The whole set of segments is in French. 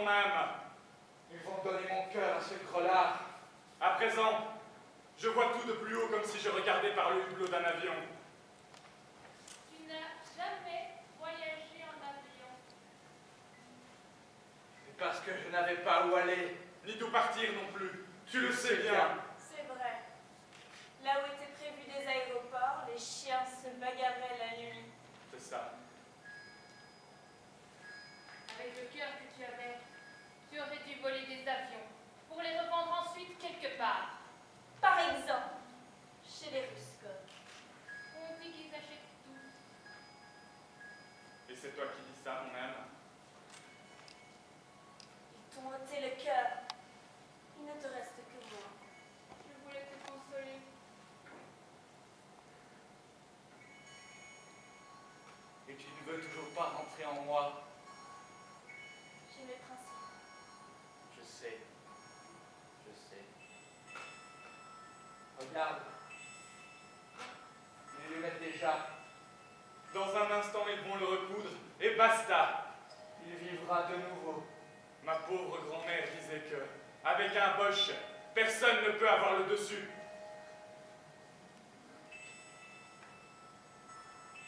mon âme. Ils vont donner mon cœur à ce gros-là. À présent, je vois tout de plus haut comme si je regardais par le hublot d'un avion. Tu n'as jamais voyagé en avion. C'est parce que je n'avais pas où aller. Ni d'où partir non plus. Tu le sais bien. C'est vrai. Là où étaient prévus des aéroports, les chiens se bagarraient la nuit. C'est ça. Avec le cœur que tu avais, tu aurais dû voler des avions pour les revendre ensuite quelque part. Par exemple, chez les Russes. On dit qu'ils achètent tout. Et c'est toi qui dis ça, mon âme. Ils t'ont ôté le cœur. Il ne te reste que moi. Je voulais te consoler. Et tu ne veux toujours pas rentrer en moi. J'ai mes principes. Je sais. Je sais. Regarde. Ils le mettent déjà. Dans un instant, ils vont le recoudre, et basta. Il vivra de nouveau. Ma pauvre grand-mère disait que, avec un Bosch, personne ne peut avoir le dessus.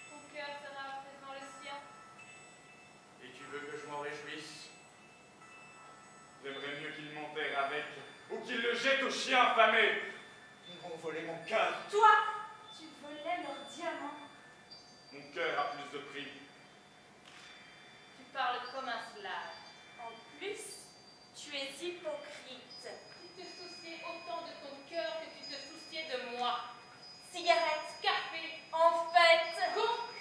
Ton cœur sera à présent le sien. Et tu veux que je m'en réjouisse? J'aimerais mieux qu'il m'enterre avec, ou qu'il le jette aux chiens affamés. Ils vont voler mon cœur. Toi, tu volais leurs diamants. Mon cœur a plus de prix. Tu parles comme un slave. En plus, tu es hypocrite. Tu te souciais autant de ton cœur que tu te souciais de moi. Cigarette. Café. En fait. Coke.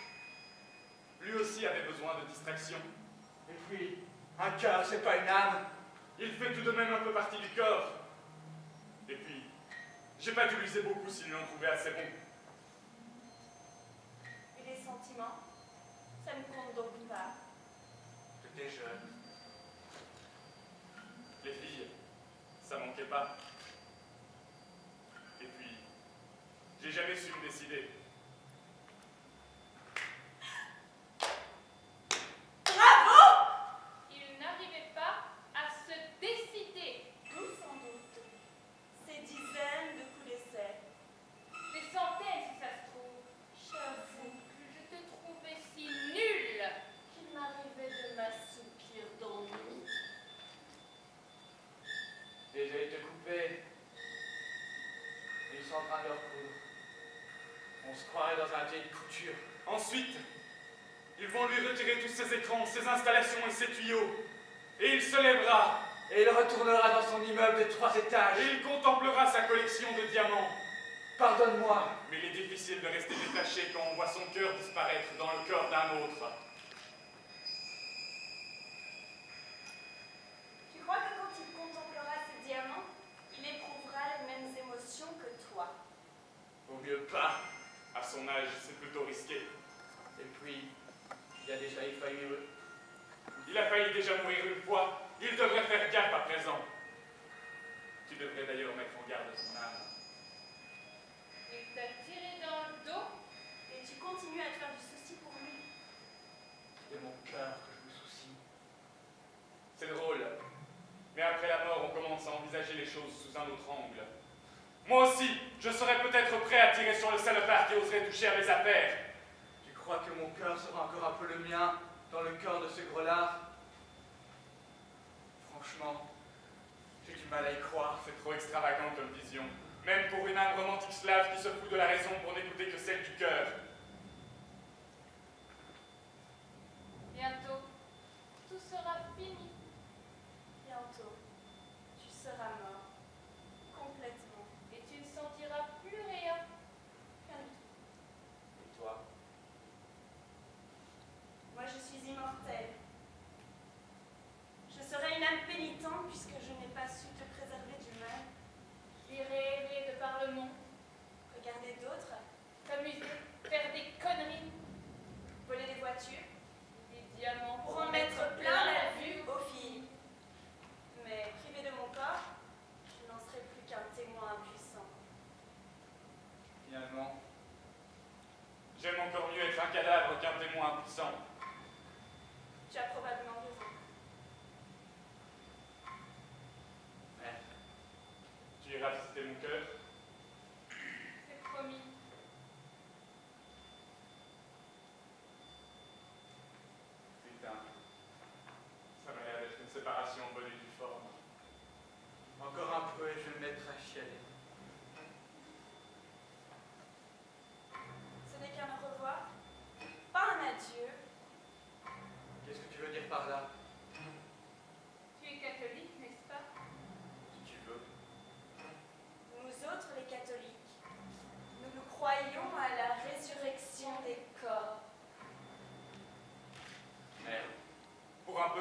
Lui aussi avait besoin de distraction. Et puis, un cœur, c'est pas une âme. Il fait tout de même un peu partie du corps. Et puis, j'ai pas dû l'user beaucoup s'il lui en trouvait assez bon. Et les sentiments, ça ne compte donc pas. J'étais jeune. Les filles, ça manquait pas. Et puis, j'ai jamais su me décider. Bravo! Il n'arrivait pas à se décider. Nous, sans doute. Ces dizaines de coups d'essai. Des centaines si ça se trouve. J'avoue Que je te trouvais si nulle. qu'il m'arrivait de m'assoupir d'ennui. Déjà été coupé. Ils sont en train de leur coudre. On se croirait dans un vieille couture. Ensuite, ils vont lui retirer tous ses écrans, ses installations et ses tuyaux. Et il se lèvera. Et il retournera dans son immeuble de 3 étages. Et il contemplera sa collection de diamants. Pardonne-moi. Mais il est difficile de rester détaché quand on voit son cœur disparaître dans le corps d'un autre. Tu crois que quand il contemplera ces diamants, il éprouvera les mêmes émotions que toi? Vaut mieux pas. À son âge, c'est plutôt risqué. Et puis, il a déjà failli. Il a failli déjà mourir une fois. Il devrait faire gaffe à présent. Tu devrais d'ailleurs mettre en garde son âme. Il t'a tiré dans le dos. Et tu continues à te faire du souci pour lui. C'est de mon cœur que je me soucie. C'est drôle. Mais après la mort, on commence à envisager les choses sous un autre angle. Moi aussi, je serais peut-être prêt à tirer sur le salopard qui oserait toucher à mes affaires. Tu crois que mon cœur sera encore un peu le mien dans le cœur de ce gros-là? Franchement, j'ai du mal à y croire. C'est trop extravagant comme vision. Même pour une âme romantique slave qui se fout de la raison pour n'écouter que celle du cœur. Bientôt, tout sera fini. Bientôt, tu seras mort. Complètement. Et tu ne sentiras plus rien. Rien du tout. Et toi? Moi, je suis immortelle. Je serai une âme pénitente puisque je n'ai pas su te préserver du mal. J'irai errer de par le monde, Regarder d'autres, t'amuser, faire des conneries, voler des voitures, des diamants pour en mettre plein la vue aux filles. Mais privé de mon corps, je n'en serai plus qu'un témoin impuissant. Finalement, j'aime encore mieux être un cadavre qu'un témoin impuissant. Tu as probablement raison.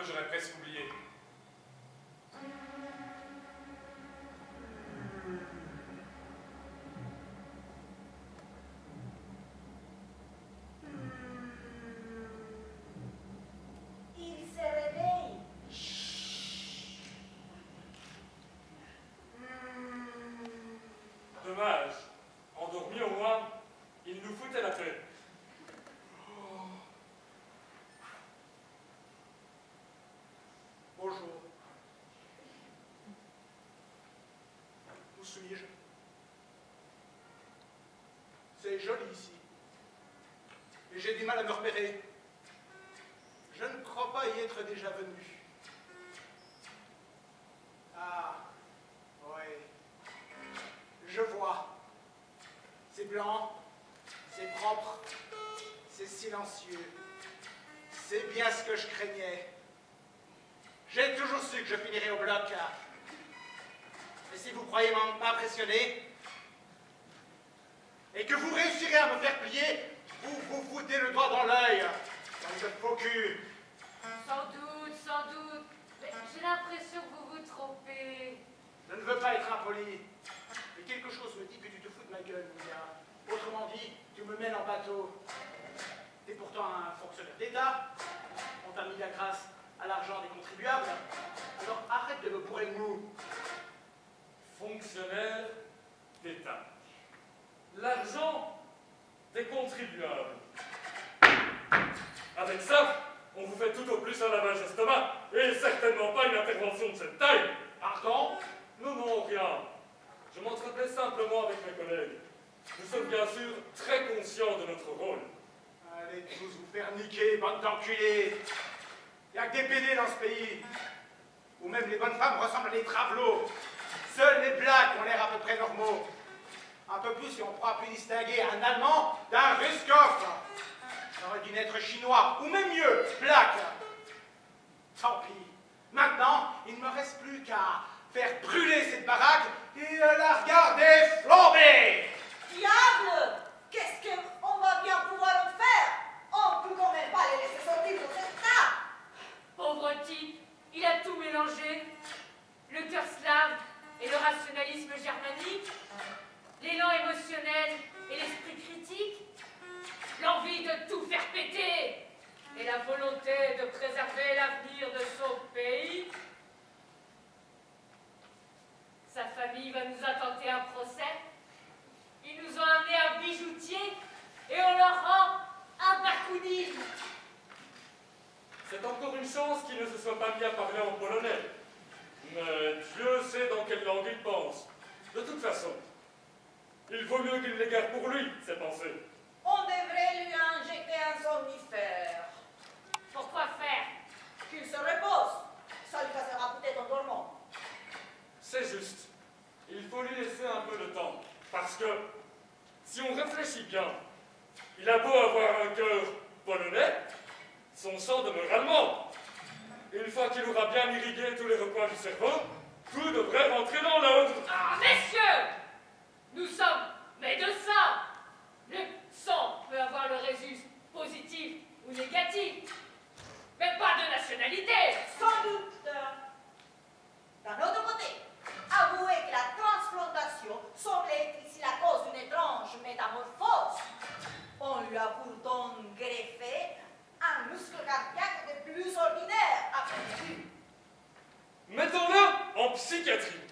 j'aurais presque oublié. Il se réveille. Dommage. Endormi au moins, il nous foutait la paix. Bonjour. Où suis-je? C'est joli ici. Et j'ai du mal à me repérer. Je ne crois pas y être déjà venu. Ah, oui. Je vois. C'est blanc, c'est propre, c'est silencieux. C'est bien ce que je craignais. J'ai toujours su que je finirais au bloc. Et si vous croyez m'impressionner, et que vous réussirez à me faire plier, vous vous foutez le doigt dans l'œil. Dans le faux cul. Sans doute, sans doute. Mais j'ai l'impression que vous vous trompez. Je ne veux pas être impoli. Mais quelque chose me dit que tu te fous de ma gueule, Mounia. Autrement dit, tu me mènes en bateau. T'es pourtant un fonctionnaire d'État. On t'a mis la grâce à l'argent des contribuables. Alors arrête de me bourrer le mou. Fonctionnaire d'État. L'argent des contribuables. Avec ça, on vous fait tout au plus un lavage d'estomac et certainement pas une intervention de cette taille. Pardon? Non, rien. Je m'entretenais simplement avec mes collègues. Nous sommes bien sûr très conscients de notre rôle. Allez tous vous faire niquer, bande d'enculés. Il n'y a que des PD dans ce pays. Où même les bonnes femmes ressemblent à des travelots. Seuls les blacks ont l'air à peu près normaux. Un peu plus si on pourra plus distinguer un Allemand d'un Ruskov. J'aurais dû naître chinois, ou même mieux, black. Tant pis. Maintenant, il ne me reste plus qu'à faire brûler cette baraque et la regarder flamber. Diable! Qu'est-ce qu'on va bien pouvoir en faire? On ne peut quand même pas les laisser sortir de cette table. Pauvre type, il a tout mélangé. Le cœur slave et le rationalisme germanique, l'élan émotionnel et l'esprit critique, l'envie de tout faire péter et la volonté de préserver l'avenir de son pays. Sa famille va nous intenter un procès. Ils nous ont amenés un bijoutier et on leur rend un bakounine. C'est encore une chance qu'il ne se soit pas mis à parler en polonais. Mais Dieu sait dans quelle langue il pense. De toute façon, il vaut mieux qu'il les garde pour lui, ses pensées. On devrait lui injecter un somnifère. Pourquoi faire? Qu'il se repose. Ça lui passera peut-être en dormant. C'est juste. Il faut lui laisser un peu de temps. Parce que, si on réfléchit bien, il a beau avoir un cœur polonais, son sang demeure allemand. Une fois qu'il aura bien irrigué tous les recoins du cerveau, tout devrait rentrer dans l'ordre. Ah, messieurs! Nous sommes médecins. Le sang peut avoir le résultat positif ou négatif, mais pas de nationalité. Sans doute. D'un autre côté, avouez que la transplantation semble être ici la cause d'une étrange métamorphose. On lui a pourtant greffé un muscle cardiaque des plus ordinaires à première vue. Mettons-le en psychiatrie.